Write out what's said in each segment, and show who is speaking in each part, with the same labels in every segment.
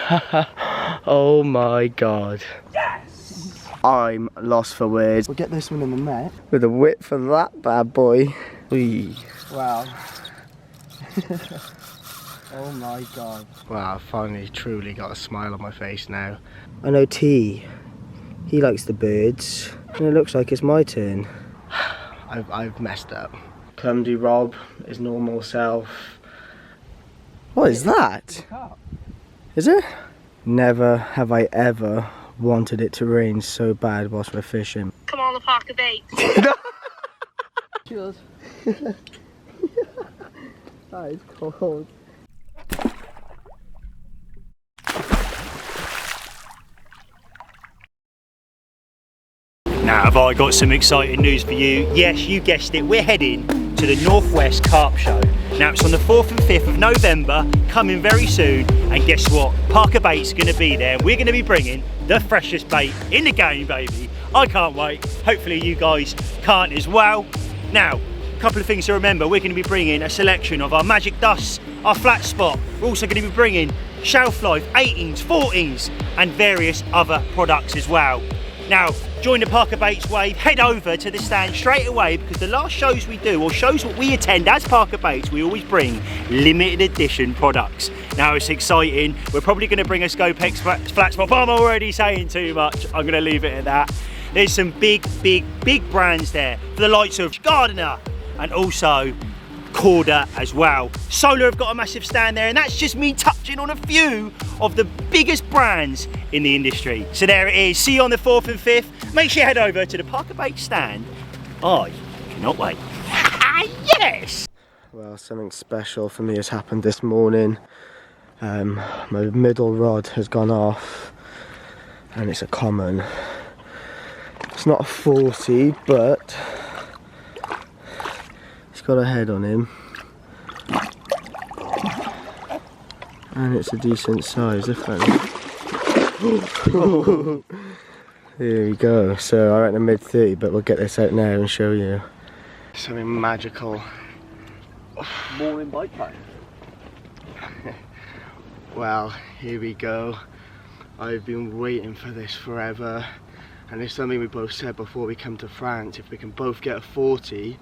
Speaker 1: Oh my god.
Speaker 2: Yes!
Speaker 1: I'm lost for words.
Speaker 2: We'll get this one in the net.
Speaker 1: With a whip for that bad boy. Whee.
Speaker 2: Wow. Oh my god.
Speaker 1: Wow, I finally truly got a smile on my face now. I know T, he likes the birds, and it looks like it's my turn. I've messed up. Clumsy Rob, his normal self. What is that? Is it? Never have I ever wanted it to rain so bad whilst we're fishing.
Speaker 3: Come on, the park of baits.
Speaker 2: Cheers.
Speaker 1: That is cold.
Speaker 4: Now, have I got some exciting news for you? Yes, you guessed it, we're heading to the Northwest Carp Show. Now, it's on the 4th and 5th of November, coming very soon, and guess what? Parker Bait's going to be there. We're going to be bringing the freshest bait in the game, baby. I can't wait. Hopefully you guys can't as well. Now, a couple of things to remember. We're going to be bringing a selection of our magic dusts, our flat spot. We're also going to be bringing shelf life 18s, 14s, and various other products as well. Now, join the Parker Baits wave, head over to the stand straight away, because the last shows we do, or shows what we attend as Parker Baits, we always bring limited edition products. Now, it's exciting. We're probably going to bring a Scopex flat spot, but I'm already saying too much. I'm going to leave it at that. There's some big brands there, for the likes of Gardner and also Corda as well. Solar have got a massive stand there, and that's just me touching on a few of the biggest brands in the industry. So there it is. See you on the 4th and 5th. Make sure you head over to the Parker Baits stand. I cannot wait. Yes!
Speaker 1: Well, something special for me has happened this morning. My middle rod has gone off, and it's a common. It's not a 40, but it's got a head on him, and it's a decent size, if that. There we go. So I reckon a mid-30, but we'll get this out now and show you something magical.
Speaker 2: Morning bite pack.
Speaker 1: Well, here we go. I've been waiting for this forever, and it's something we both said before we come to France. If we can both get a 40,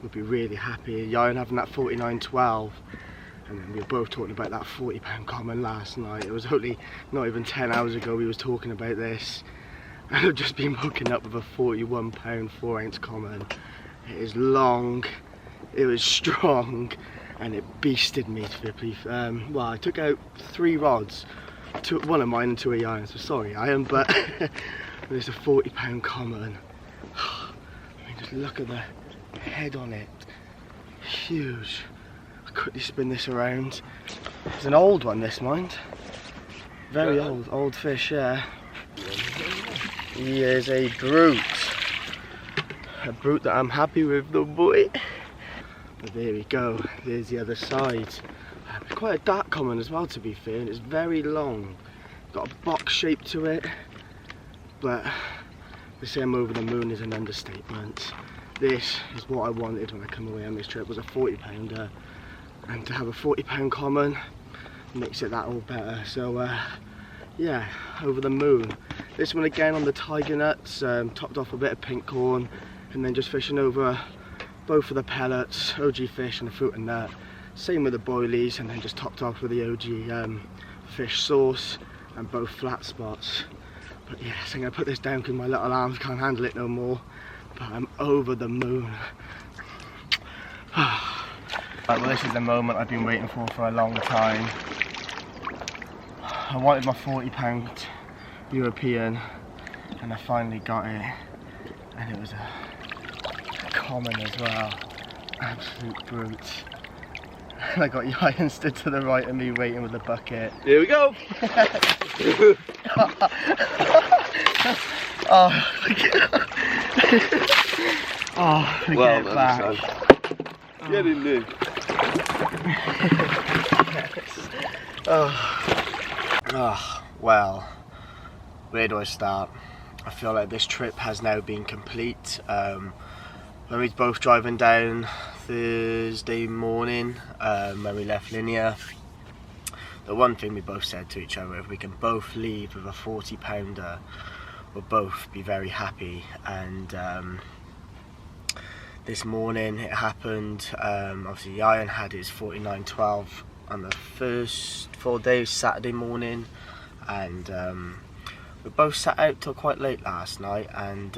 Speaker 1: we'd be really happy. Yarn having that 49.12, and then we were both talking about that £40 common last night. It was only not even 10 hours ago we was talking about this, and I've just been hooking up with a £41 4-ounce common. It is long, it was strong, and it beasted me to be a brief. Well, I took out 3 rods, one of mine and 2 of yarns, so sorry I am, but it's a £40 common. I mean, just look at the head on it, huge. I'll quickly spin this around. It's an old one, this, mind. Very old fish, yeah. He is a brute that I'm happy with, though, boy. But there we go, there's the other side. Quite a dark common as well, to be fair, and it's very long. Got a box shape to it, but to say I'm over the moon is an understatement. This is what I wanted when I come away on this trip, was a 40-pounder, and to have a 40-pound common makes it that all better. So yeah, over the moon. This one again on the tiger nuts, topped off a bit of pink corn, and then just fishing over both of the pellets, OG fish and the fruit and nut. Same with the boilies, and then just topped off with the OG fish sauce and both flat spots. But yes, I'm going to put this down because my little arms can't handle it no more. But I'm over the moon. Right, well, this is the moment I've been waiting for a long time. I wanted my 40-pound European, and I finally got it. And it was a common as well. Absolute brute. And I got Ryan stood to the right of me waiting with the bucket.
Speaker 2: Here we go.
Speaker 1: Oh, oh, well, get back.
Speaker 2: Get in there.
Speaker 1: Yes. Oh, well, where do I start? I feel like this trip has now been complete. When we were both driving down Thursday morning, when we left Linear, the one thing we both said to each other, if we can both leave with a 40-pounder, we'll both be very happy. And this morning it happened. Obviously Ian had his 49.12 on the first full day, Saturday morning, and we both sat out till quite late last night, and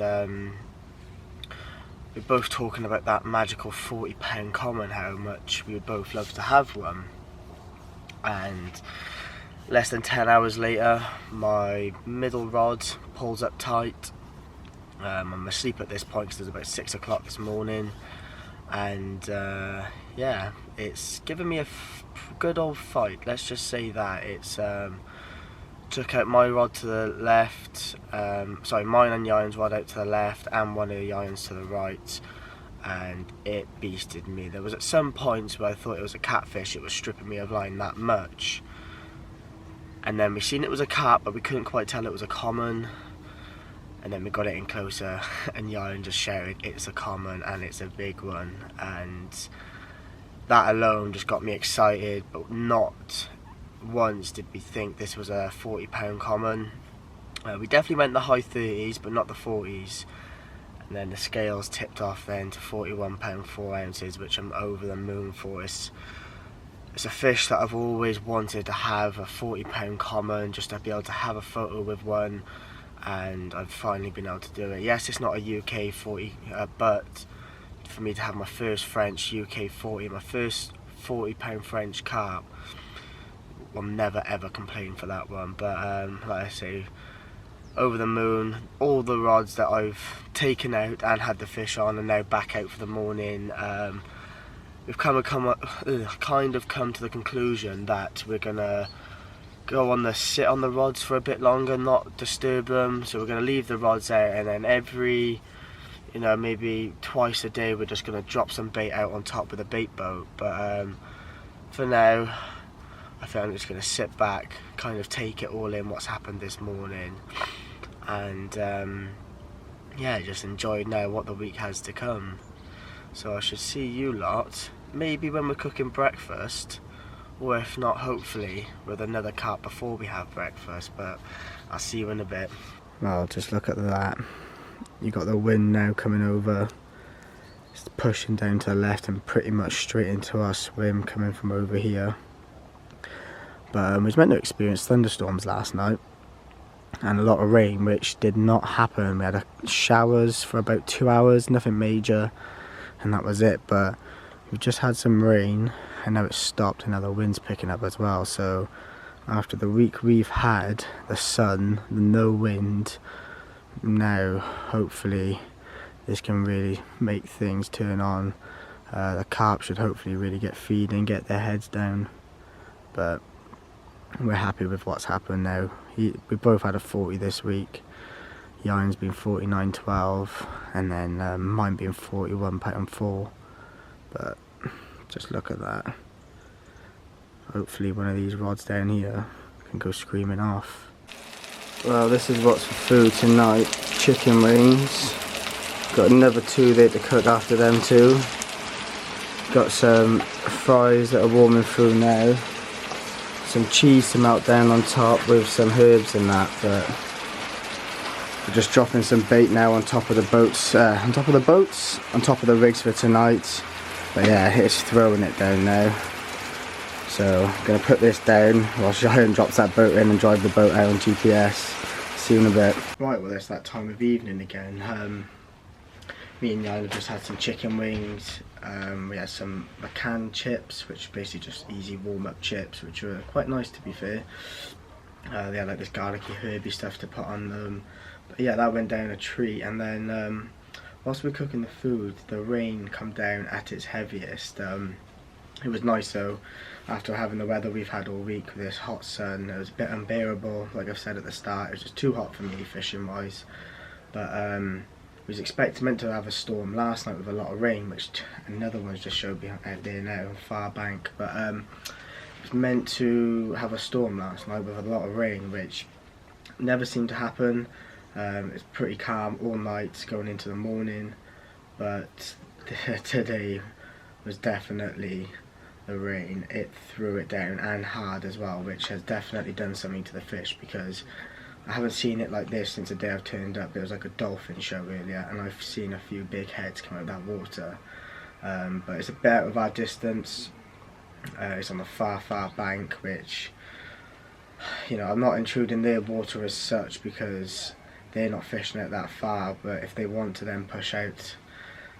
Speaker 1: we're both talking about that magical 40-pound common, how much we would both love to have one. And less than 10 hours later, my middle rod pulls up tight. I'm asleep at this point because it was about 6 o'clock this morning, and yeah, it's given me a good old fight, let's just say that. It's took out my rod to the left, sorry, mine and Ian's rod out to the left and one of the Ian's to the right, and it beasted me. There was at some points where I thought it was a catfish, it was stripping me of line that much, and then we seen it was a carp but we couldn't quite tell it was a common, and then we got it in closer and Ian just shouted, it's a common and it's a big one, and that alone just got me excited. But not once did we think this was a 40-pound common. We definitely went the high 30s but not the 40s, and then the scales tipped off then to 41 pound 4 ounces, which I'm over the moon for. It's a fish that I've always wanted to have, a 40-pound common, just to be able to have a photo with one, and I've finally been able to do it. Yes, it's not a UK 40, but for me to have my first French UK 40, my first 40-pound French carp, I'll never ever complain for that one. But like I say, over the moon. All the rods that I've taken out and had the fish on are now back out for the morning. We've kind of come to the conclusion that we're gonna sit on the rods for a bit longer, not disturb them. So we're gonna leave the rods out, and then every, maybe twice a day, we're just gonna drop some bait out on top with a bait boat. But for now, I think I'm just going to sit back, kind of take it all in what's happened this morning, and yeah, just enjoy now what the week has to come. So I should see you lot maybe when we're cooking breakfast, or if not, hopefully with another carp before we have breakfast. But I'll see you in a bit.
Speaker 2: Well, just look at that. You got the wind now coming over. It's pushing down to the left and pretty much straight into our swim coming from over here. But we was meant to experience thunderstorms last night and a lot of rain, which did not happen. We had showers for about 2 hours, nothing major, and that was it. But we've just had some rain and now it's stopped, and now the wind's picking up as well. So after the week we've had, the sun, no wind, now hopefully this can really make things turn on. The carp should hopefully really get feeding, get their heads down. But we're happy with what's happened now. We both had a 40 this week. Ian's been 49.12, and then mine being 41 pound 4. But just look at that. Hopefully one of these rods down here can go screaming off. Well, this is what's for food tonight. Chicken wings. Got another 2 there to cook after them too. Got some fries that are warming through now. Some cheese to melt down on top with some herbs and that. But we're just dropping some bait now on top of the boats, on top of the rigs for tonight. But yeah, it's throwing it down now. So I'm gonna put this down while Cheyenne drops that boat in and drive the boat out on GPS. See you in a bit. Right, well, it's that time of evening again. Me and Cheyenne have just had some chicken wings. We had some McCann chips, which are basically just easy warm-up chips, which were quite nice, to be fair. They had like this garlicky, herby stuff to put on them. But yeah, that went down a treat. And then whilst we were cooking the food, the rain come down at its heaviest. It was nice though, after having the weather we've had all week with this hot sun. It was a bit unbearable, like I've said at the start. It was just too hot for me fishing wise. But we was meant to have a storm last night with a lot of rain, which another one's just showed out there now, far bank. But it was meant to have a storm last night with a lot of rain, which never seemed to happen. It's pretty calm all night going into the morning, but today was definitely the rain, it threw it down, and hard as well, which has definitely done something to the fish, because I haven't seen it like this since the day I've turned up. There was like a dolphin show earlier, and I've seen a few big heads come out of that water. But it's a bit out of our distance. It's on the far bank, which, you know, I'm not intruding their water as such because they're not fishing it that far. But if they want to then push out,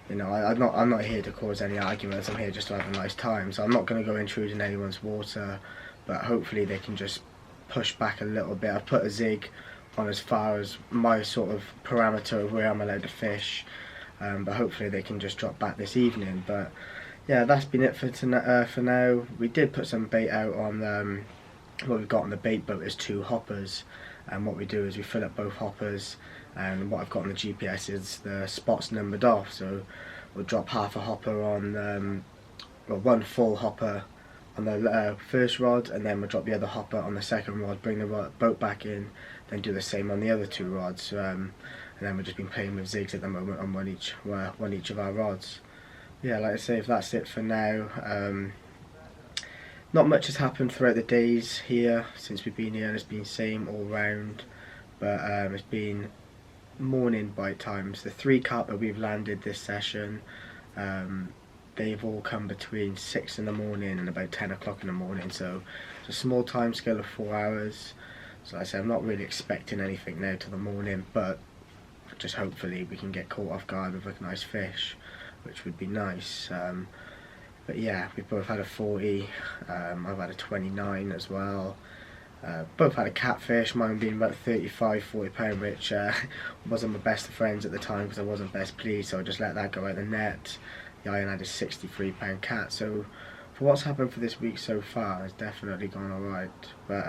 Speaker 2: you know, I'm not here to cause any arguments. I'm here just to have a nice time. So I'm not going to go intruding anyone's water. But hopefully they can just push back a little bit. I've put a zig on as far as my sort of parameter of where I'm allowed to fish. But hopefully they can just drop back this evening. But yeah, that's been it for now. We did put some bait out on what we've got on the bait boat is 2 hoppers, and what we do is we fill up both hoppers, and what I've got on the GPS is the spots numbered off, so we'll drop half a hopper on, well, 1 full hopper on the first rod, and then we'll drop the other hopper on the second rod, bring the boat back in, then do the same on the other 2 rods, and then we've just been playing with zigs at the moment on one each of our rods. Yeah, like I say, if that's it for now. Not much has happened throughout the days here since we've been here, and it's been same all round, but it's been morning bite times. The 3 carp that we've landed this session, they've all come between 6 in the morning and about 10 o'clock in the morning, so it's a small time scale of 4 hours. So like I say, I'm not really expecting anything now till the morning, but just hopefully we can get caught off guard with a nice fish, which would be nice. But yeah, we've both had a 40, I've had a 29 as well. Both had a catfish, mine being about 35-40 pound, which wasn't my best of friends at the time because I wasn't best pleased, so I just let that go out the net. The iron had a 63 pound cat, so for what's happened for this week so far, it's definitely gone alright. But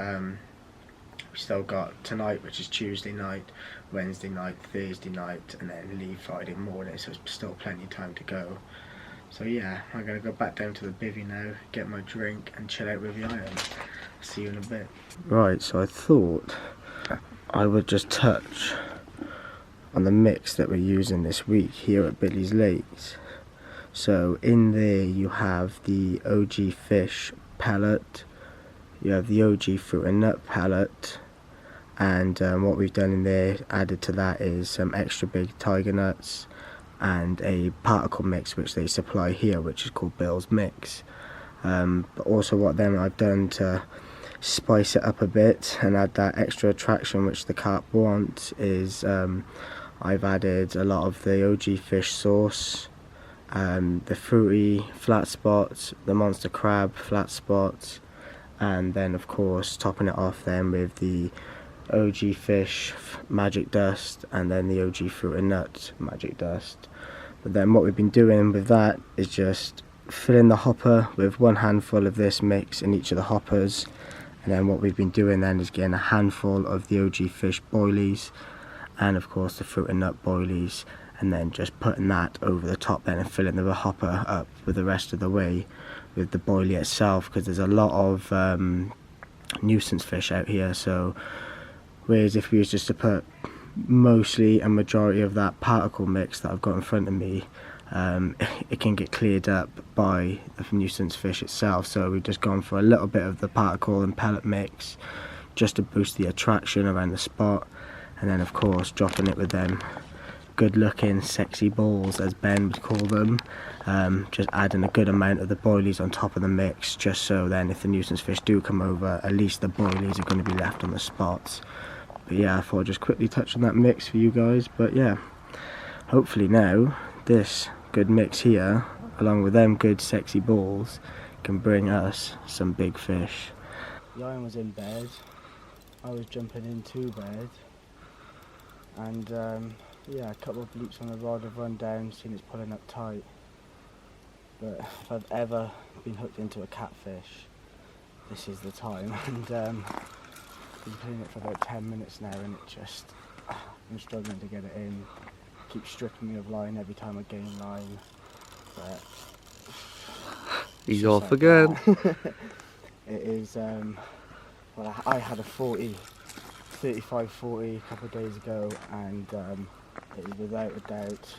Speaker 2: we still got tonight, which is Tuesday night, Wednesday night, Thursday night, and then leave Friday morning, so it's still plenty of time to go. So yeah, I'm going to go back down to the bivvy now, get my drink and chill out with the iron. See you in a bit. Right, so I thought I would just touch on the mix that we're using this week here at Billy's Lakes. So in there you have the OG fish pellet, you have the OG fruit and nut pellet, and what we've done in there, added to that, is some extra big tiger nuts and a particle mix which they supply here, which is called Bill's Mix. But also what then I've done to spice it up a bit and add that extra attraction which the carp want is I've added a lot of the OG fish sauce, the fruity flat spots, the monster crab flat spots, and then of course topping it off then with the OG fish magic dust and then the OG fruit and nut magic dust. But then what we've been doing with that is just filling the hopper with 1 handful of this mix in each of the hoppers, and then what we've been doing then is getting a handful of the OG fish boilies and of course the fruit and nut boilies, and then just putting that over the top then and filling the hopper up with the rest of the way with the boilie itself, because there's a lot of nuisance fish out here. So whereas if we was just to put mostly a majority of that particle mix that I've got in front of me, it can get cleared up by the nuisance fish itself. So we've just gone for a little bit of the particle and pellet mix just to boost the attraction around the spot, and then of course dropping it with them good looking sexy balls, as Ben would call them, just adding a good amount of the boilies on top of the mix, just so then if the nuisance fish do come over, at least the boilies are going to be left on the spots. But yeah, I thought I'd just quickly touch on that mix for you guys. But yeah, hopefully now this good mix here, along with them good sexy balls, can bring us some big fish. The iron was in bed, I was jumping into bed, and yeah, a couple of bleeps on the rod have run down, seen it's pulling up tight. But if I've ever been hooked into a catfish, this is the time. And been playing it for about 10 minutes now, and it just, I'm struggling to get it in. Keep stripping me of line every time I gain line. But
Speaker 1: he's off again.
Speaker 2: It is, well, I had a 35-40 a couple of days ago, and it is without a doubt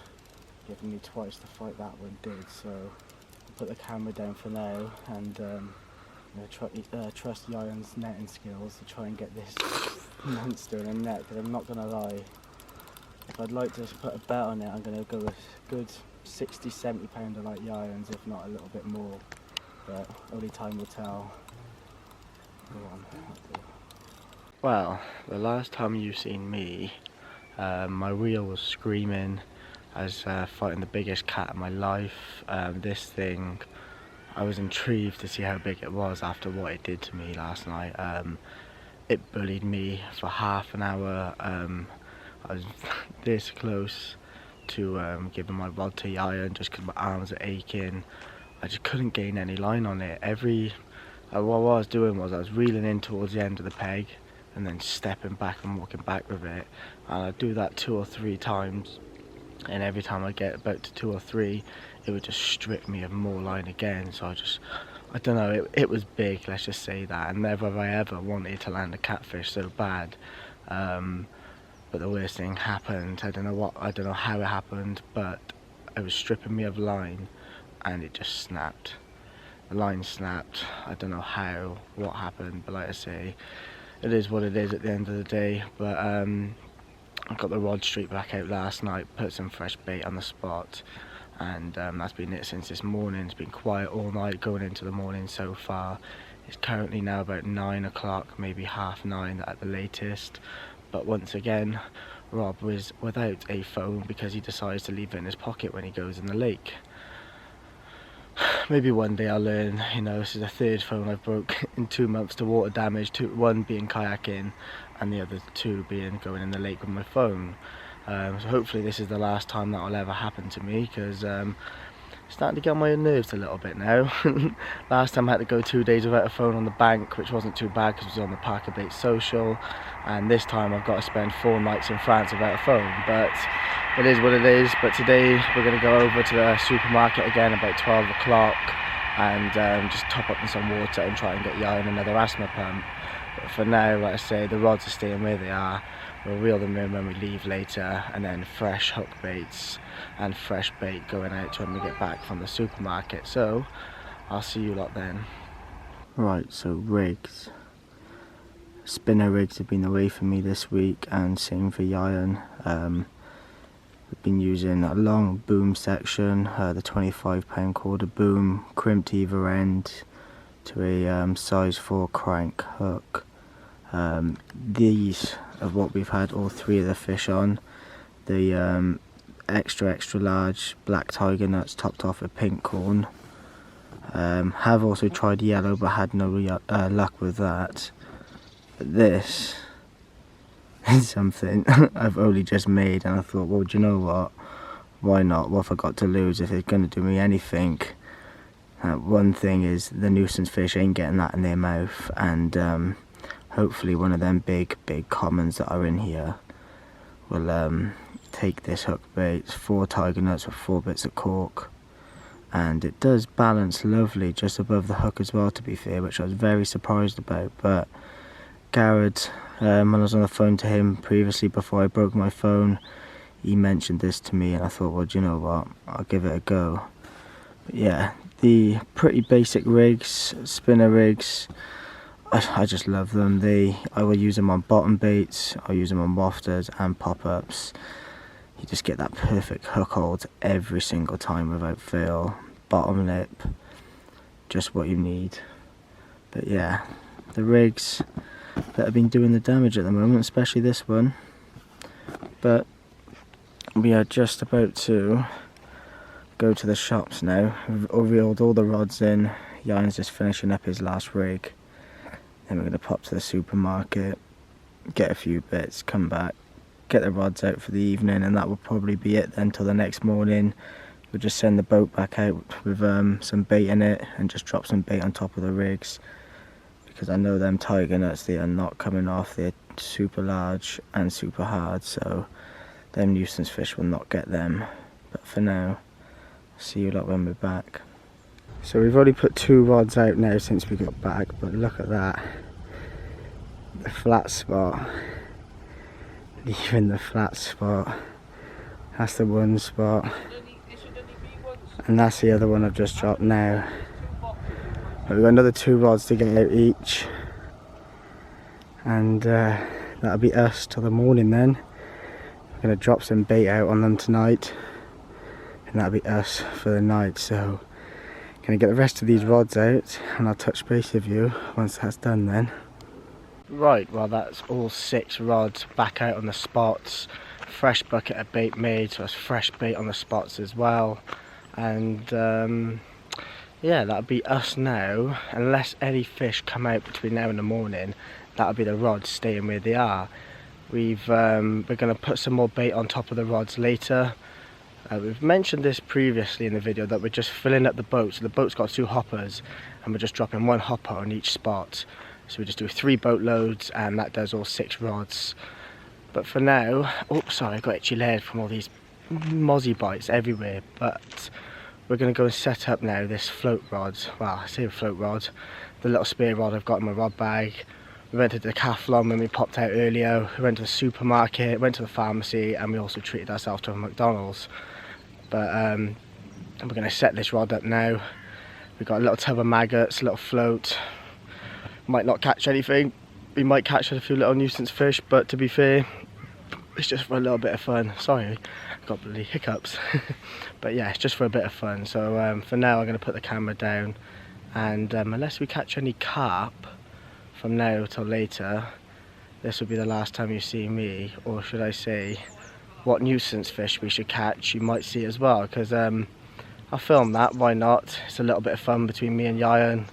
Speaker 2: giving me twice the fight that one did. So put the camera down for now and trust Yayan's netting skills to try and get this monster in a net, because I'm not going to lie, if I'd like to put a bet on it, I'm going to go with good 60-70 pounder like Yayan's, if not a little bit more, but only time will tell. Go on. Well, the last time you've seen me, my reel was screaming. I was fighting the biggest cat of my life. This thing, I was intrigued to see how big it was after what it did to me last night. It bullied me for half an hour. I was this close to giving my rod to Yayan just because my arms are aching. I just couldn't gain any line on it. What I was doing was I was reeling in towards the end of the peg and then stepping back and walking back with it. And I'd do that 2 or 3 times. And every time I get about to 2 or 3, it would just strip me of more line again. So I don't know, it was big, let's just say that, and never have I ever wanted to land a catfish so bad. But the worst thing happened. I don't know how it happened, but it was stripping me of line and it just snapped. The line snapped. I don't know what happened, but like I say, it is what it is at the end of the day. But I got the rod streak back out last night, put some fresh bait on the spot, and that's been it since this morning. It's been quiet all night going into the morning so far. It's currently now about 9 o'clock, maybe 9:30 at the latest. But once again, Rob was without a phone because he decides to leave it in his pocket when he goes in the lake. Maybe one day I'll learn. You know, this is the 3rd phone I've broke in 2 months to water damage, one being kayaking and the other 2 being going in the lake with my phone. So hopefully this is the last time that will ever happen to me, because it's starting to get on my nerves a little bit now. Last time I had to go 2 days without a phone on the bank, which wasn't too bad because it was on the Parker Bait social, and this time I've got to spend 4 nights in France without a phone. But it is what it is. But today we're going to go over to the supermarket again about 12 o'clock and just top up in some water and try and get Yayan another asthma pump. But for now, like I say, the rods are staying where they are. We'll reel them in when we leave later, and then fresh hook baits and fresh bait going out when we get back from the supermarket. So I'll see you lot then. Right, so rigs. Spinner rigs have been away from me this week, and same for Yayan. We've been using a long boom section, the 25-pound quarter boom, crimped either end to a size 4 crank hook. These are what we've had all 3 of the fish on. The extra large black tiger nuts topped off with pink corn. Have also tried yellow but had no luck with that. But this is something I've only just made, and I thought, well, do you know what, why not? What have I got to lose if it's going to do me anything? One thing is the nuisance fish ain't getting that in their mouth, and hopefully one of them big commons that are in here will take this hook bait. It's 4 tiger nuts with 4 bits of cork, and it does balance lovely just above the hook as well, to be fair, which I was very surprised about. But Garrett, when I was on the phone to him previously before I broke my phone, he mentioned this to me, and I thought, well, do you know what, I'll give it a go. But yeah, the pretty basic rigs, spinner rigs, I just love them. I will use them on bottom baits, I'll use them on wafters and pop-ups. You just get that perfect hook hold every single time without fail. Bottom lip, just what you need. But yeah, the rigs that have been doing the damage at the moment, especially this one. But we are just about to go to the shops now. We've reeled all the rods in. Yayan's just finishing up his last rig. Then we're going to pop to the supermarket, get a few bits, come back, get the rods out for the evening, and that will probably be it then till the next morning. We'll just send the boat back out with some bait in it and just drop some bait on top of the rigs, because I know them tiger nuts, they are not coming off. They're super large and super hard, so them nuisance fish will not get them. But for now, see you lot when we're back. So we've already put 2 rods out now since we got back, but look at that, the flat spot, even the flat spot, that's the one spot, and that's the other one I've just dropped now. But we've got another 2 rods to get out each, and that'll be us till the morning then. We're going to drop some bait out on them tonight, and that'll be us for the night. So going to get the rest of these rods out, and I'll touch base with you once that's done then. Right, well that's all 6 rods back out on the spots. Fresh bucket of bait made, so that's fresh bait on the spots as well. And yeah, that'll be us now, unless any fish come out between now and the morning. That'll be the rods staying where they are. We're going to put some more bait on top of the rods later. We've mentioned this previously in the video that we're just filling up the boat. So the boat's got 2 hoppers, and we're just dropping 1 hopper on each spot. So we just do 3 boat loads, and that does all 6 rods. But for now, oh sorry, I got itchy leg from all these mozzie bites everywhere. But we're going to go and set up now this float rod. Well, I say a float rod, the little spear rod I've got in my rod bag. We went to the Decathlon when we popped out earlier. We went to the supermarket, went to the pharmacy, and we also treated ourselves to a McDonald's. But we're going to set this rod up now. We've got a little tub of maggots, a little float. Might not catch anything. We might catch a few little nuisance fish, but to be fair, it's just for a little bit of fun. Sorry, I've got bloody hiccups. But yeah, it's just for a bit of fun. So for now, I'm going to put the camera down, and unless we catch any carp from now till later, this will be the last time you see me, or should I say, what nuisance fish we should catch. You might see as well, because I'll film that, why not? It's a little bit of fun between me and Yayan,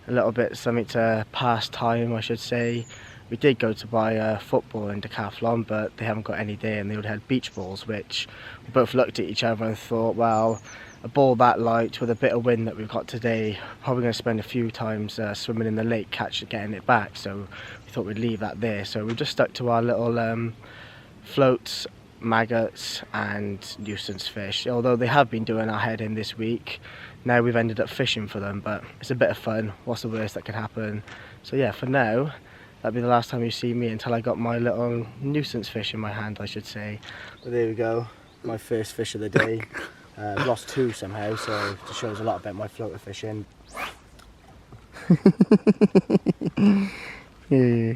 Speaker 2: a little bit something to pass time, I should say. We did go to buy football in Decathlon, but they haven't got any there, and they would have beach balls, which we both looked at each other and thought, well, a ball that light with a bit of wind that we've got today, probably going to spend a few times swimming in the lake getting it back. So we thought we'd leave that there. So we just stuck to our little floats, maggots and nuisance fish, although they have been doing our head in this week. Now we've ended up fishing for them, but it's a bit of fun. What's the worst that could happen? So yeah, for now, that'll be the last time you see me until I got my little nuisance fish in my hand, I should say. Well, there we go, my first fish of the day. Lost 2 somehow, so it shows a lot about my floater fishing. Yeah.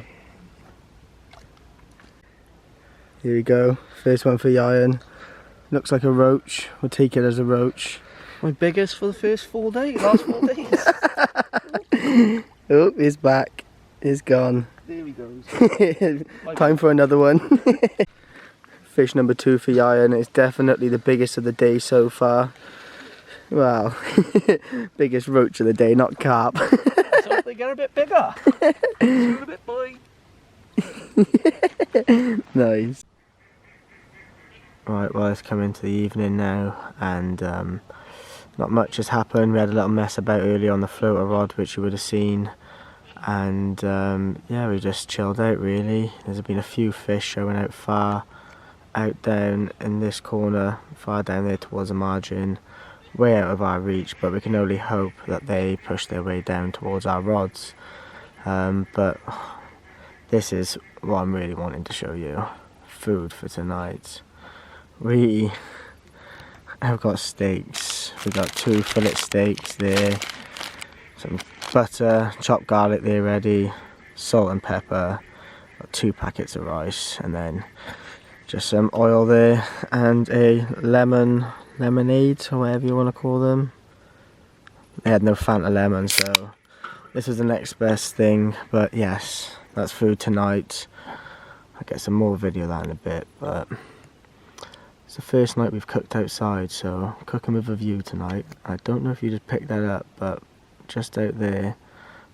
Speaker 2: Here we go, first one for Yayan. Looks like a roach, we'll take it as a roach.
Speaker 1: My biggest for the last 4 days.
Speaker 2: Oh, he's back, he's gone.
Speaker 1: There he goes.
Speaker 2: Time for another one. Fish number 2 for Yayan. It's definitely the biggest of the day so far. Well, biggest roach of the day, not carp.
Speaker 1: Let's hope they get a bit bigger. A bit boy.
Speaker 2: Nice. Right, well, it's coming to the evening now, and not much has happened. We had a little mess about earlier on the floater rod, which you would have seen, and yeah, we just chilled out really. There's been a few fish showing out far out down in this corner, far down there towards the margin, way out of our reach, but we can only hope that they push their way down towards our rods. But this is what I'm really wanting to show you. Food for tonight. We have got steaks. We've got 2 fillet steaks there, some butter, chopped garlic there ready, salt and pepper, got 2 packets of rice, and then just some oil there, and a lemonade, or whatever you want to call them. They had no Fanta lemon, so this is the next best thing. But yes, that's food tonight. I'll get some more video of that in a bit, but it's the first night we've cooked outside, so cooking with a view tonight. I don't know if you just picked that up, but just out there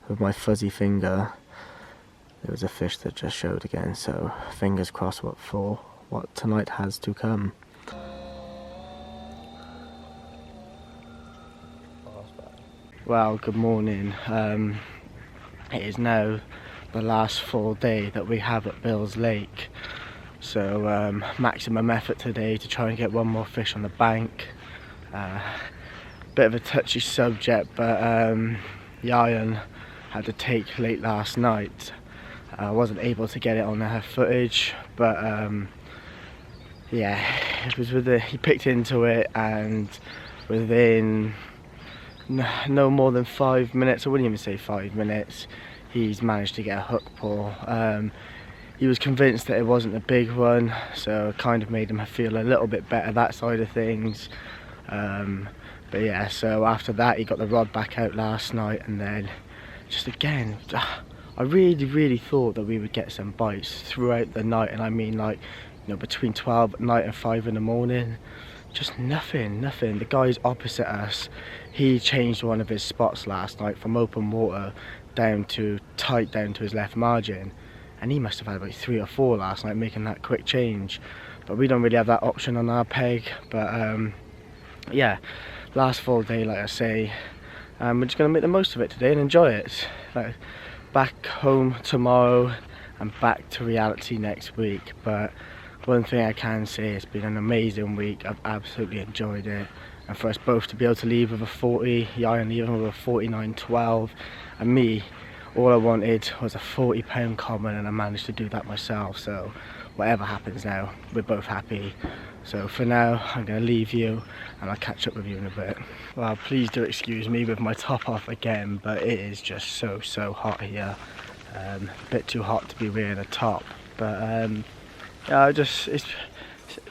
Speaker 2: with my fuzzy finger, there was a fish that just showed again, so fingers crossed what tonight has to come. Well, good morning. It is now the last full day that we have at Bill's Lake, so maximum effort today to try and get one more fish on the bank. Bit of a touchy subject, but Yayan had to take late last night. I wasn't able to get it on her footage, but yeah, it was he picked into it, and within no more than 5 minutes, I wouldn't even say 5 minutes, he's managed to get a hook pull. He was convinced that it wasn't a big one, so it kind of made him feel a little bit better, that side of things. But yeah, so after that he got the rod back out last night, and then just again, I really thought that we would get some bites throughout the night, and I mean, like, you know, between 12 at night and 5 in the morning. Just nothing. The guys opposite us, he changed one of his spots last night from open water down to tight down to his left margin, and he must have had about 3 or 4 last night making that quick change. But we don't really have that option on our peg. But yeah, last full day, like I say, we're just going to make the most of it today and enjoy it. Like, back home tomorrow and back to reality next week. But one thing I can say, it's been an amazing week. I've absolutely enjoyed it, and for us both to be able to leave with a 40, Ian leaving with a 49.12, and me, all I wanted was a 40-pound common, and I managed to do that myself. So whatever happens now, we're both happy. So for now, I'm going to leave you, and I'll catch up with you in a bit. Well, please do excuse me with my top off again, but it is just so hot here. A bit too hot to be wearing a top, but yeah, it's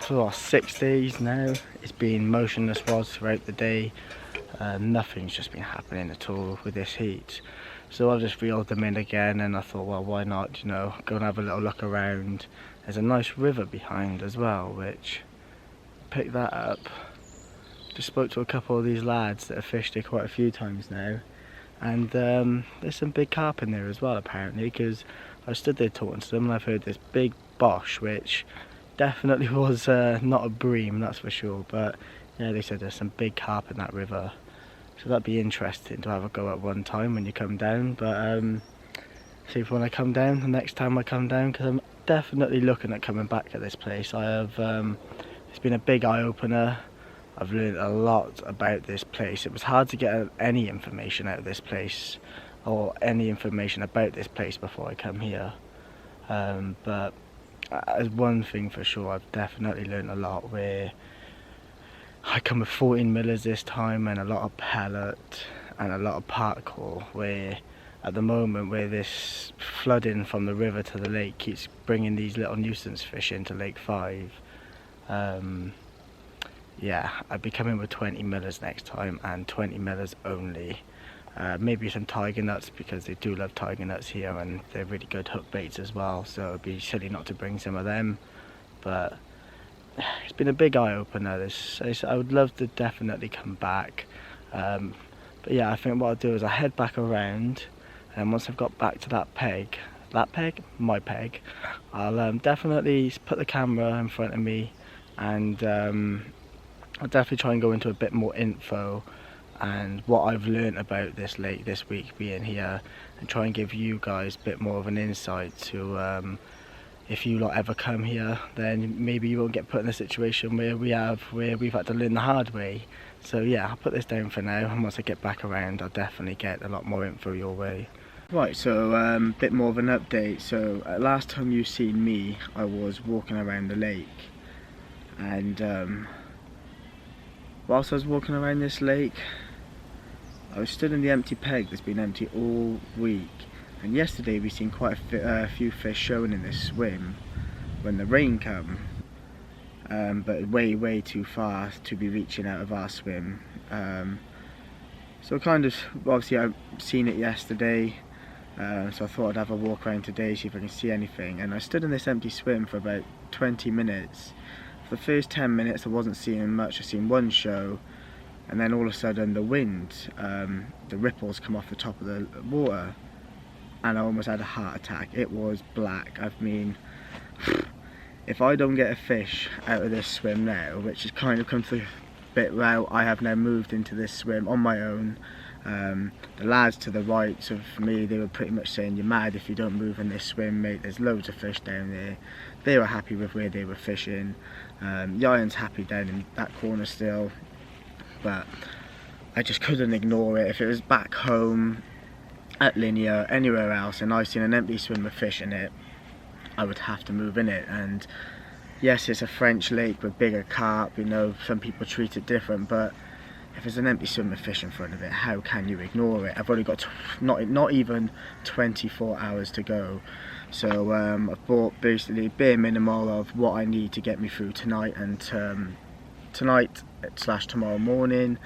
Speaker 2: for 6 days now. It's been motionless rods throughout the day. Nothing's just been happening at all with this heat. So I've just reeled them in again, and I thought, well, why not, you know, go and have a little look around. There's a nice river behind as well, which, pick that up. Just spoke to a couple of these lads that have fished it quite a few times now, and there's some big carp in there as well, apparently, because I stood there talking to them and I've heard this big bosh, which definitely was not a bream, that's for sure. But yeah, they said there's some big carp in that river, so that'd be interesting to have a go at one time when you come down. But see if when I come down, the next time I come down, because I'm definitely looking at coming back to this place. I have it's been a big eye-opener. I've learned a lot about this place. It was hard to get any information out of this place, or any information about this place before I come here. But as one thing for sure, I've definitely learned a lot. Where I come with 14 millers this time, and a lot of pellet and a lot of particle, where at the moment where this flooding from the river to the lake keeps bringing these little nuisance fish into Lake 5. Yeah, I'd be coming with 20 millers next time, and 20 millers only. Maybe some tiger nuts, because they do love tiger nuts here, and they're really good hook baits as well, so it'd be silly not to bring some of them. But it's been a big eye-opener. I would love to definitely come back. But yeah, I think what I'll do is I'll head back around, and once I've got back to my peg, I'll definitely put the camera in front of me, and I'll definitely try and go into a bit more info and what I've learned about this lake this week being here, and try and give you guys a bit more of an insight to if you lot ever come here, then maybe you won't get put in a situation where we've had to learn the hard way. So yeah, I'll put this down for now, and once I get back around, I'll definitely get a lot more info your way. Right, so bit more of an update. So last time you seen me, I was walking around the lake, and whilst I was walking around this lake, I was stood in the empty peg that's been empty all week. And yesterday we seen quite a few fish showing in this swim when the rain come, but way too far to be reaching out of our swim. So kind of, obviously I've seen it yesterday, so I thought I'd have a walk around today, see if I can see anything. And I stood in this empty swim for about 20 minutes. For the first 10 minutes I wasn't seeing much. I seen one show, and then all of a sudden the wind, the ripples come off the top of the water, and I almost had a heart attack. It was black. I mean, if I don't get a fish out of this swim now, which has kind of come to the bit where I have now moved into this swim on my own, the lads to the right of me, they were pretty much saying, you're mad if you don't move in this swim, mate, there's loads of fish down there. They were happy with where they were fishing. Ian's happy down in that corner still, but I just couldn't ignore it. If it was back home, at Linear, anywhere else, and I've seen an empty swim with fish in it, I would have to move in it. And yes, it's a French lake with bigger carp, you know, some people treat it different, but if there's an empty swim of fish in front of it, how can you ignore it? I've only got not even 24 hours to go, so I've bought basically bare minimal of what I need to get me through tonight and tonight / tomorrow morning.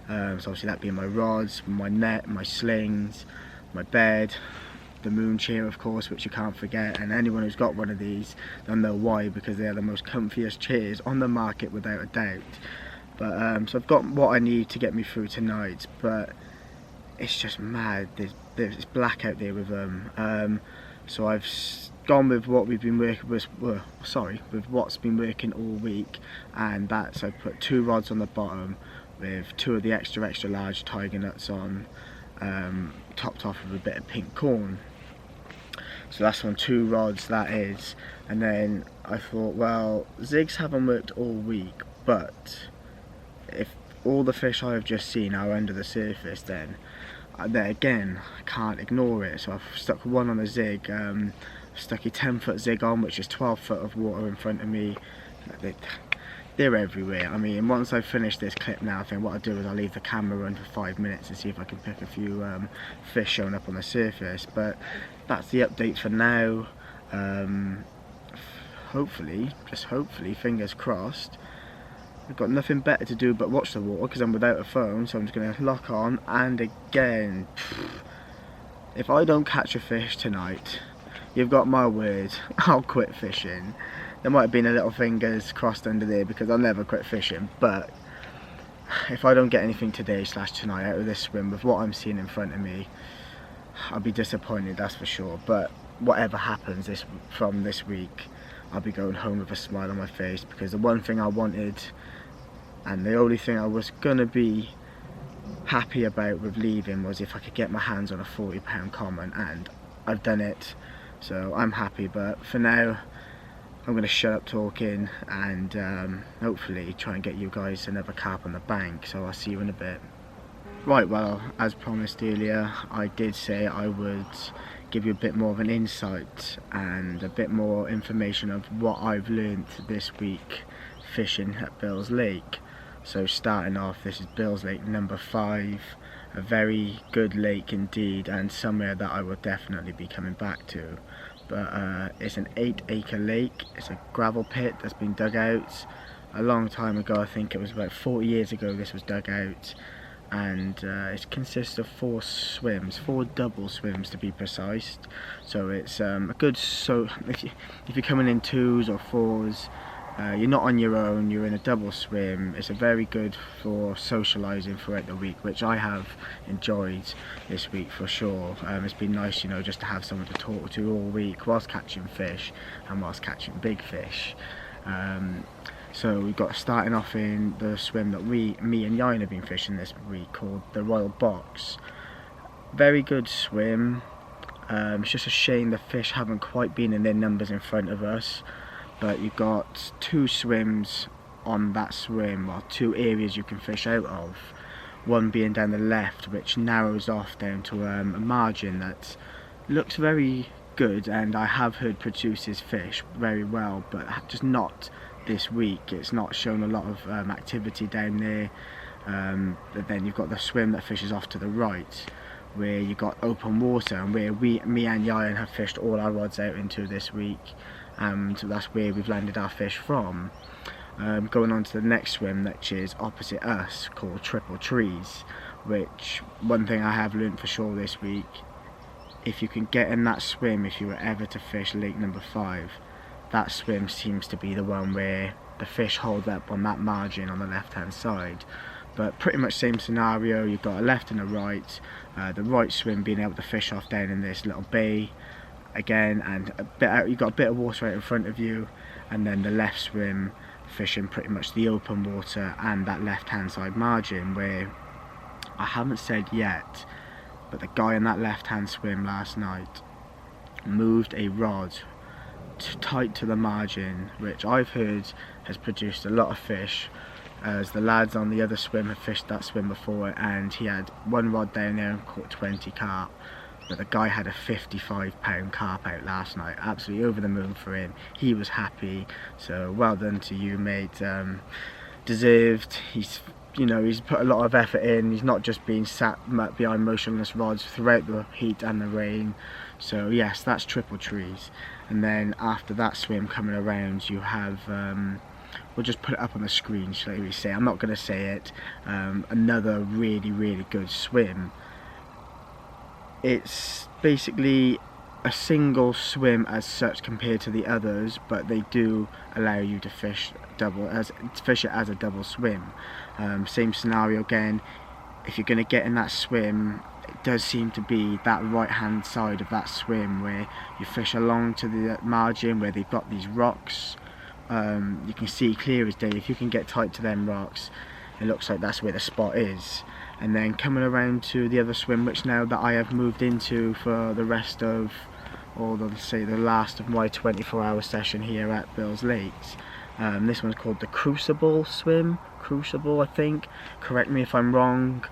Speaker 2: So obviously that being my rods, my net, my slings, my bed, the moon chair of course, which you can't forget, and anyone who's got one of these, they'll know why, because they are the most comfiest chairs on the market without a doubt. But so I've got what I need to get me through tonight, but it's just mad. There's black out there with them. So I've gone with what we've been working with, with what's been working all week, and that's I put 2 rods on the bottom with 2 of the extra large tiger nuts on, topped off with a bit of pink corn. So that's on 2 rods, that is. And then I thought, well, zigs haven't worked all week, but if all the fish I've just seen are under the surface, then again I can't ignore it. So I've stuck one on a zig, stuck a 10-foot zig on, which is 12 foot of water in front of me. They're everywhere. I mean, once I've finished this clip now, I think what I'll do is I'll leave the camera run for 5 minutes and see if I can pick a few fish showing up on the surface. But that's the update for now. Hopefully, just hopefully, fingers crossed, I've got nothing better to do but watch the water because I'm without a phone, so I'm just going to lock on. And again, if I don't catch a fish tonight, you've got my word, I'll quit fishing. There might have been a little fingers crossed under there because I'll never quit fishing, but if I don't get anything today / tonight out of this swim with what I'm seeing in front of me, I'll be disappointed, that's for sure. But whatever happens from this week, I'll be going home with a smile on my face, because the one thing I wanted and the only thing I was gonna be happy about with leaving was if I could get my hands on a 40-pound common, and I've done it, so I'm happy. But for now, I'm going to shut up talking and hopefully try and get you guys another carp on the bank. So I'll see you in a bit. Right, well, as promised earlier, I did say I would give you a bit more of an insight and a bit more information of what I've learned this week fishing at Bills Lake. So starting off, this is Bills Lake number 5, a very good lake indeed, and somewhere that I will definitely be coming back to. But it's an 8-acre lake. It's a gravel pit that's been dug out a long time ago. I think it was about 40 years ago this was dug out, and it consists of 4 swims, 4 double swims to be precise. So it's a good, so if you're coming in 2s or 4s, you're not on your own, you're in a double swim. It's a very good for socialising throughout the week, which I have enjoyed this week for sure. It's been nice, you know, just to have someone to talk to all week whilst catching fish and whilst catching big fish. So we've got starting off in the swim that me and Yain have been fishing this week, called the Royal Box. Very good swim. It's just a shame the fish haven't quite been in their numbers in front of us. But you've got 2 swims on that swim, or 2 areas you can fish out of. One being down the left, which narrows off down to a margin that looks very good, and I have heard produces fish very well, but just not this week. It's not shown a lot of activity down there. But then you've got the swim that fishes off to the right, where you've got open water, and where me and Yain have fished all our rods out into this week. So that's where we've landed our fish from. Going on to the next swim, which is opposite us, called Triple Trees, which one thing I have learnt for sure this week, if you can get in that swim, if you were ever to fish lake number 5, that swim seems to be the one where the fish hold up on that margin on the left hand side. But pretty much same scenario, you've got a left and a right, the right swim being able to fish off down in this little bay again, and a bit out, you've got a bit of water out in front of you, and then the left swim fishing pretty much the open water and that left hand side margin, where I haven't said yet, but the guy in that left hand swim last night moved a rod tight to the margin, which I've heard has produced a lot of fish, as the lads on the other swim have fished that swim before, and he had one rod down there and caught 20 carp. But the guy had a 55-pound carp out last night, absolutely over the moon for him. He was happy, so well done to you, mate. Deserved. He's you know, he's put a lot of effort in. He's not just been sat behind motionless rods throughout the heat and the rain. So yes, that's triple trees. And then after that swim coming around, you have we'll just put it up on the screen, shall we say, I'm not going to say it, another really good swim. It's basically a single swim as such compared to the others, but they do allow you to fish it as a double swim. Same scenario again. If you're going to get in that swim, it does seem to be that right hand side of that swim where you fish along to the margin where they've got these rocks. You can see clear as day. If you can get tight to them rocks, it looks like that's where the spot is. And then coming around to the other swim, which now that I have moved into for the rest of, or let's say the last of my 24-hour session here at Bill's Lakes. This one's called the Crucible swim. Crucible, I think. Correct me if I'm wrong.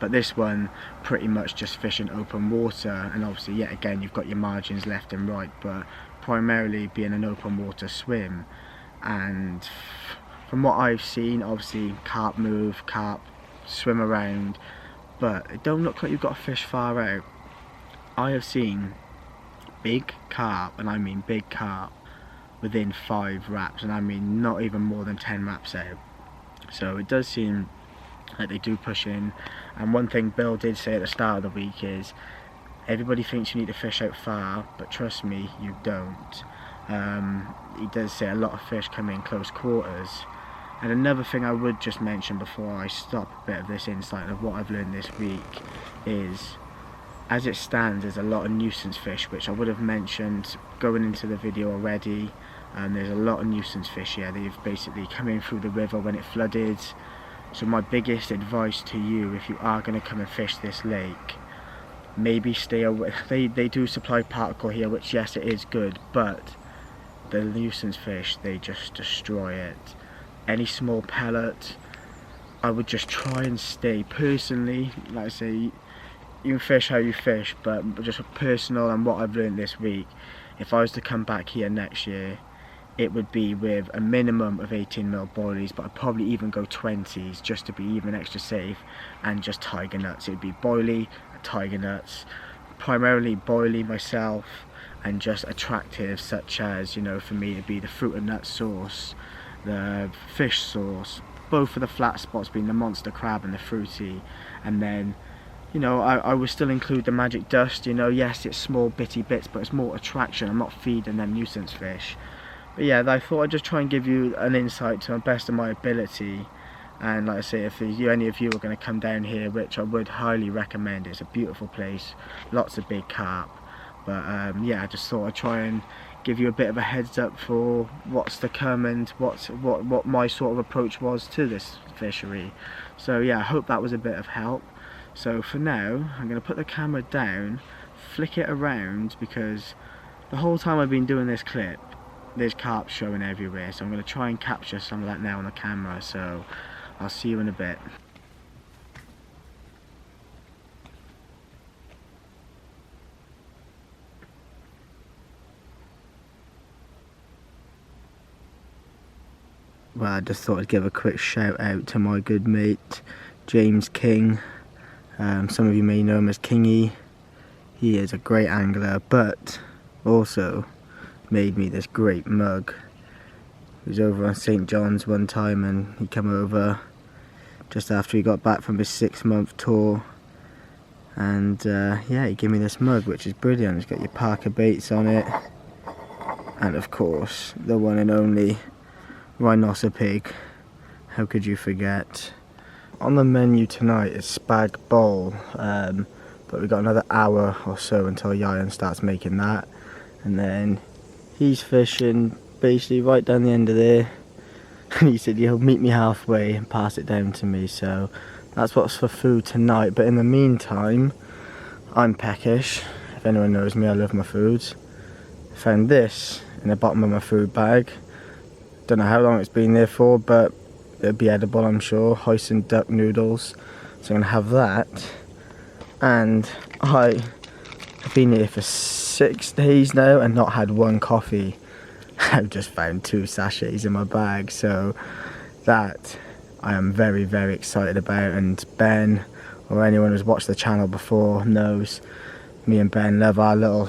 Speaker 2: But this one, pretty much just fishing open water, and obviously, yet again, you've got your margins left and right, but primarily being an open water swim. And from what I've seen, obviously carp move, carp swim around, but it don't look like you've got to fish far out. I have seen big carp, and I mean big carp, within 5 wraps, and I mean not even more than 10 wraps out. So it does seem like they do push in. And one thing Bill did say at the start of the week is, everybody thinks you need to fish out far, but trust me, you don't. He does say a lot of fish come in close quarters. And another thing I would just mention before I stop a bit of this insight of what I've learned this week is, as it stands, there's a lot of nuisance fish, which I would have mentioned going into the video already. There's a lot of nuisance fish here. They've basically come in through the river when it flooded. So my biggest advice to you, if you are going to come and fish this lake, maybe stay away. They do supply particle here, which yes, it is good, but the nuisance fish, they just destroy it. Any small pellet, I would just try and stay, personally, like I say, you can fish how you fish, but just personal and what I've learned this week, if I was to come back here next year, it would be with a minimum of 18mm boilies, but I'd probably even go 20s just to be even extra safe, and just tiger nuts. It would be boilie and tiger nuts, primarily boilie myself, and just attractive such as, you know, for me it'd be the fruit and nut sauce, the fish sauce, both of the flat spots being the monster crab and the fruity. And then, you know, I would still include the magic dust. You know, yes, it's small bitty bits, but it's more attraction. I'm not feeding them nuisance fish. But yeah, I thought I'd just try and give you an insight to the best of my ability. And like I say, if any of you are going to come down here, which I would highly recommend, it's a beautiful place, lots of big carp. But yeah, I just thought I'd try and give you a bit of a heads up for what's to come and what my sort of approach was to this fishery. So yeah, I hope that was a bit of help. So for now, I'm going to put the camera down, flick it around, because the whole time I've been doing this clip, there's carp showing everywhere. So I'm going to try and capture some of that now on the camera. So I'll see you in a bit. Well, I just thought I'd give a quick shout out to my good mate James King. Some of you may know him as Kingy. He is a great angler, but also made me this great mug. He was over on St. John's one time and he came over just after he got back from his 6-month tour, and yeah, he gave me this mug, which is brilliant. It's got your Parker baits on it, and of course the one and only Rhinoceros pig. How could you forget? On the menu tonight is spag bowl, but we've got another hour or so until Yayan starts making that, and then he's fishing basically right down the end of there, and he said he'll meet me halfway and pass it down to me. So that's what's for food tonight. But in the meantime, I'm peckish. If anyone knows me, I love my foods. I found this in the bottom of my food bag. Don't know how long it's been there for, but it'll be edible, I'm sure. Hoisin duck noodles. So I'm gonna have that. And I have been here for 6 days now and not had one coffee. I've just found 2 sachets in my bag, so that I am very, very excited about, and Ben, or anyone who's watched the channel before, knows me and Ben love our little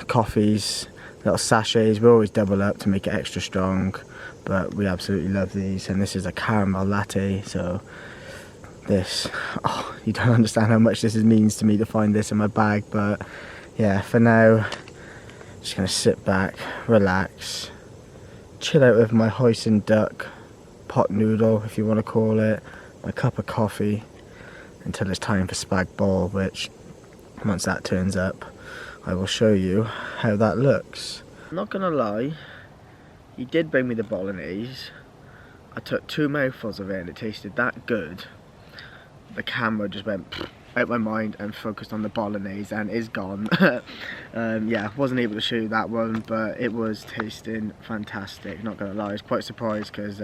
Speaker 2: coffees, little sachets. We always double up to make it extra strong, but we absolutely love these. And this is a caramel latte, so this, oh, you don't understand how much this means to me to find this in my bag. But yeah, for now, just gonna sit back, relax, chill out with my hoisin duck pot noodle, if you want to call it, my cup of coffee, until it's time for spag bol, which once that turns up, I will show you how that looks. I'm not gonna lie, he did bring me the bolognese. I took 2 mouthfuls of it and it tasted that good. The camera just went out my mind and focused on the bolognese and is gone. Yeah, wasn't able to show you that one, but it was tasting fantastic, not gonna lie. I was quite surprised because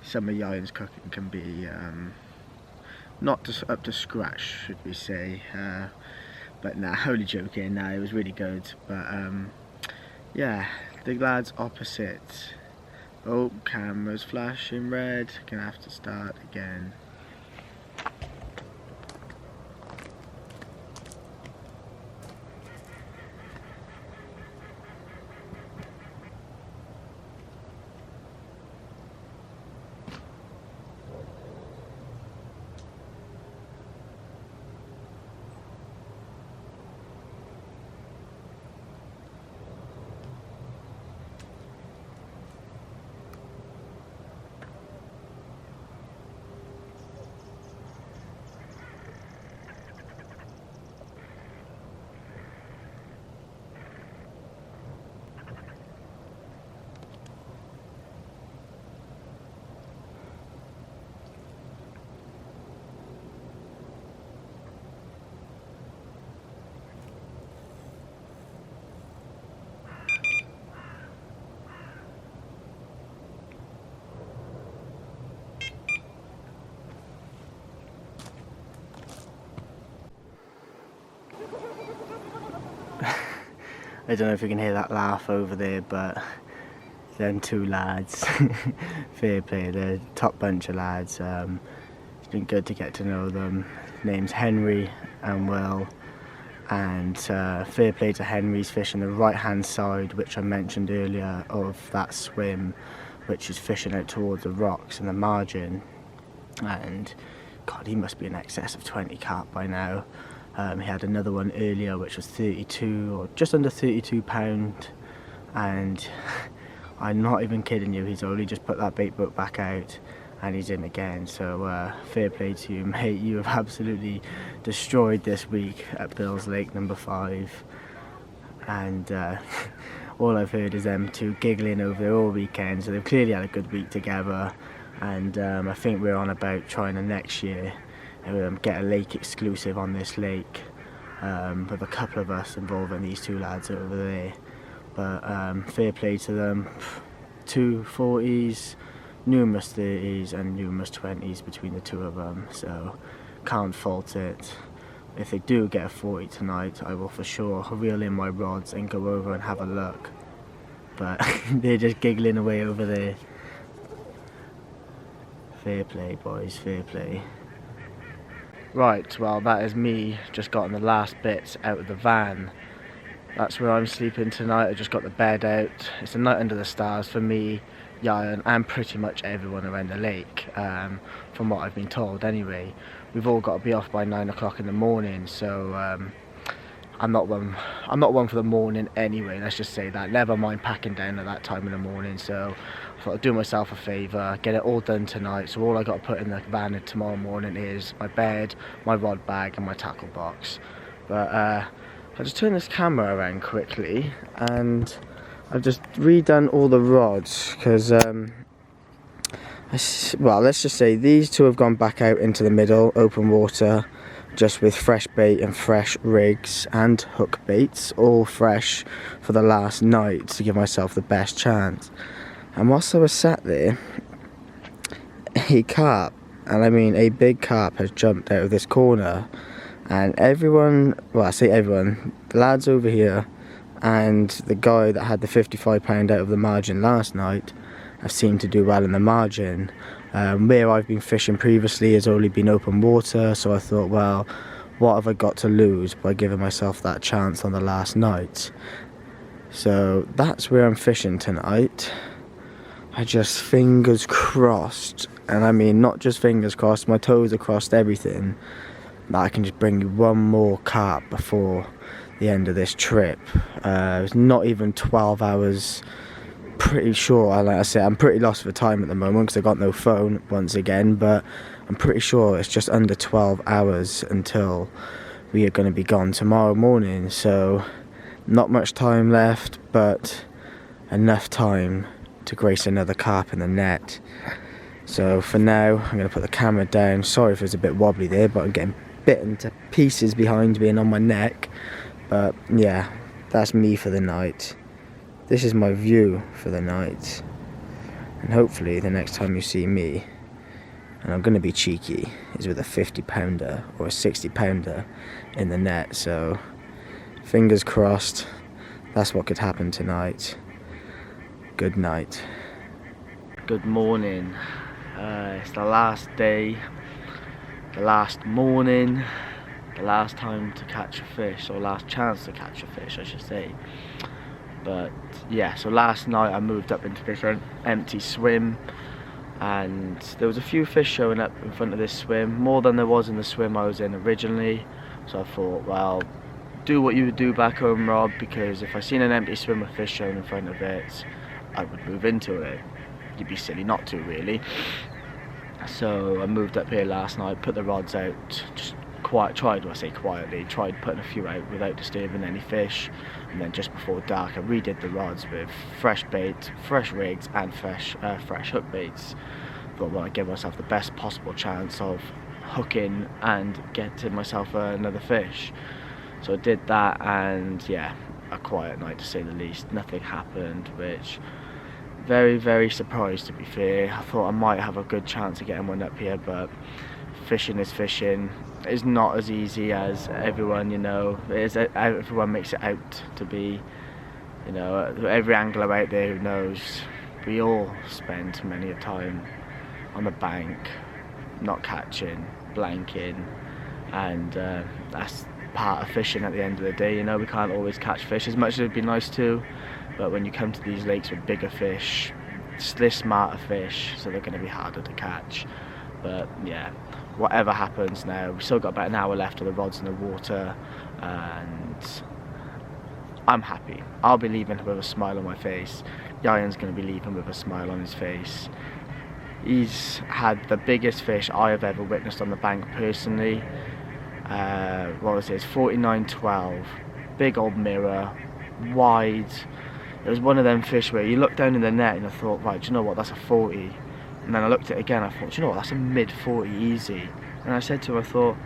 Speaker 2: some of Yayan's cooking can be not just up to scratch, should we say. But nah, only joking, nah, it was really good. But yeah, the lads opposite. Oh, camera's flashing red, gonna have to start again. I don't know if you can hear that laugh over there, but them 2 lads, fair play, they're a top bunch of lads. It's been good to get to know them. Name's Henry and Will, and fair play to Henry's fishing the right hand side, which I mentioned earlier, of that swim, which is fishing out towards the rocks and the margin. And God, he must be in excess of 20 carp by now. He had another one earlier which was 32 or just under 32 pound, and I'm not even kidding you, he's only just put that bait boat back out and he's in again. So fair play to you, mate. You have absolutely destroyed this week at Bill's Lake number 5, and all I've heard is them 2 giggling over there all weekend, so they've clearly had a good week together. And I think we're on about trying to next year get a lake exclusive on this lake, with a couple of us involving these 2 lads over there. But fair play to them, 2 40s, numerous 30s and numerous 20s between the 2 of them, so can't fault it. If they do get a 40 tonight, I will for sure reel in my rods and go over and have a look. But they're just giggling away over there. Fair play, boys, fair play. Right, well, that is me just gotten the last bits out of the van. That's where I'm sleeping tonight. I just got the bed out. It's a night under the stars for me, Yayan, and pretty much everyone around the lake, from what I've been told anyway. We've all got to be off by 9 o'clock in the morning, so I'm not one for the morning anyway, let's just say that. Never mind packing down at that time in the morning, so I thought I'd do myself a favour, get it all done tonight. So all I got to put in the van tomorrow morning is my bed, my rod bag and my tackle box. But I'll just turn this camera around quickly, and I've just redone all the rods because well, let's just say these 2 have gone back out into the middle, open water, just with fresh bait and fresh rigs and hook baits, all fresh for the last night to give myself the best chance. And whilst I was sat there, a carp, and I mean a big carp, has jumped out of this corner, and everyone, well, I say everyone, the lads over here and the guy that had the 55 pound out of the margin last night have seemed to do well in the margin. Where I've been fishing previously has only been open water, so I thought, well, what have I got to lose by giving myself that chance on the last night? So that's where I'm fishing tonight. I just fingers crossed, and I mean not just fingers crossed, my toes are crossed, everything, that I can just bring you one more carp before the end of this trip. It's not even 12 hours, pretty sure. Like I said, I'm pretty lost for time at the moment because I got no phone once again, but I'm pretty sure it's just under 12 hours until we are going to be gone tomorrow morning. So not much time left, but enough time to grace another carp in the net. So for now, I'm going to put the camera down. Sorry if it's a bit wobbly there, but I'm getting bitten to pieces behind me and on my neck. But yeah, that's me for the night. This is my view for the night. And hopefully the next time you see me, and I'm going to be cheeky, is with a 50 pounder or a 60 pounder in the net. So fingers crossed, that's what could happen tonight. Good night. Good morning. It's the last day, the last morning, the last time to catch a fish, or last chance to catch a fish, I should say. But yeah, so last night I moved up into this empty swim, and there was a few fish showing up in front of this swim, more than there was in the swim I was in originally. So I thought, well, do what you would do back home, Rob, because if I seen an empty swim with fish showing in front of it, I would move into it. You'd be silly not to, really. So I moved up here last night, put the rods out, just tried putting a few out without disturbing any fish, and then just before dark I redid the rods with fresh bait, fresh rigs and fresh hook baits. Thought, well, I'd give myself the best possible chance of hooking and getting myself another fish. So I did that, and yeah, a quiet night to say the least. Nothing happened, which very, very surprised, to be fair. I thought I might have a good chance of getting one up here, but fishing is fishing. It's not as easy as everyone, everyone makes it out to be. Every angler out there who knows, we all spend many a time on the bank, not catching, blanking, and that's part of fishing at the end of the day. We can't always catch fish as much as it'd be nice to, but when you come to these lakes with bigger fish, they're smarter fish, so they're going to be harder to catch. But yeah, whatever happens now, we've still got about an hour left of the rods in the water, and I'm happy. I'll be leaving with a smile on my face. Yayan's going to be leaving with a smile on his face. He's had the biggest fish I have ever witnessed on the bank personally. What was it? It's 49-12, big old mirror, wide. It was one of them fish where you look down in the net and I thought, right, do you know what, that's a 40. And then I looked at it again, I thought, do you know what, that's a mid-40 easy. And I said to her, I thought,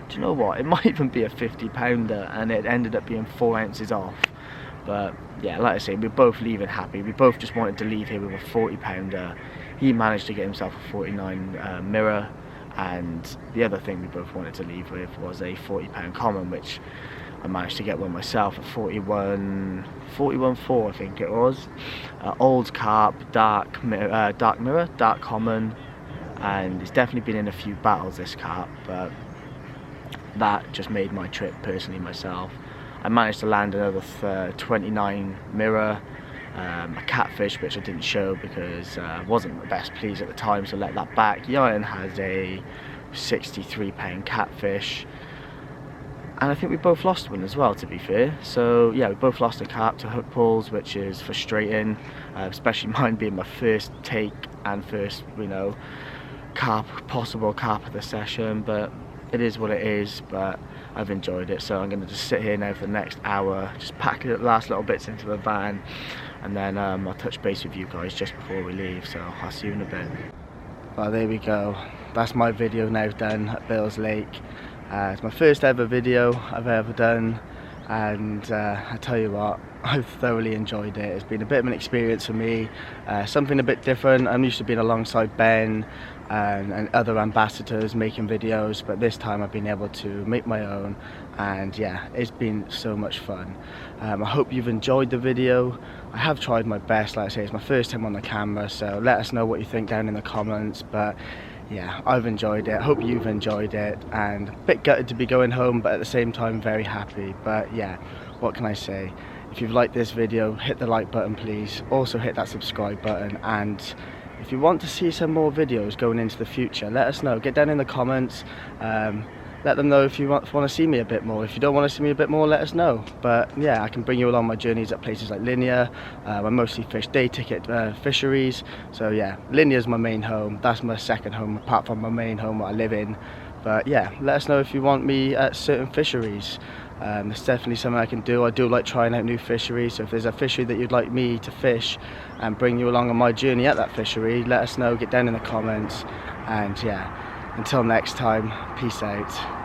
Speaker 2: do you know what, it might even be a 50 pounder, and it ended up being 4 ounces off. But yeah, like I say, we're both leaving happy. We both just wanted to leave here with a 40 pounder. He managed to get himself a 49 mirror, and the other thing we both wanted to leave with was a 40 pound common, which I managed to get one myself at 41.4 I think it was. Old carp, dark mirror, dark common, and it's definitely been in a few battles, this carp, but that just made my trip personally myself. I managed to land another 29 mirror, a catfish which I didn't show because I wasn't the best pleased at the time, so let that back. Yayan has a 63 pound catfish, and I think we both lost one as well, to be fair. So yeah, we both lost a carp to hook pulls, which is frustrating, especially mine being my first take and first, possible carp of the session. But it is what it is, but I've enjoyed it. So I'm going to just sit here now for the next hour, just pack the last little bits into the van, and then I'll touch base with you guys just before we leave. So I'll see you in a bit.
Speaker 1: Well, there we go. That's my video now done at Bill's Lake. It's my first ever video I've ever done, and I tell you what, I've thoroughly enjoyed it. It's been a bit of an experience for me, something a bit different. I'm used to being alongside Ben and other ambassadors making videos, but this time I've been able to make my own, and yeah, it's been so much fun. I hope you've enjoyed the video. I have tried my best. Like I say, it's my first time on the camera, so let us know what you think down in the comments. But yeah, I've enjoyed it, hope you've enjoyed it, and a bit gutted to be going home, but at the same time very happy. But yeah, what can I say? If you've liked this video, hit the like button please, also hit that subscribe button, and if you want to see some more videos going into the future, let us know. Get down in the comments, let them know if you want to see me a bit more. If you don't want to see me a bit more, let us know. But yeah, I can bring you along my journeys at places like Linear. I mostly fish day ticket fisheries, so yeah, Linear is my main home. That's my second home apart from my main home what I live in. But yeah, let us know if you want me at certain fisheries. It's definitely something I can do. I do like trying out new fisheries, so if there's a fishery that you'd like me to fish and bring you along on my journey at that fishery, let us know, get down in the comments. And yeah, until next time, peace out.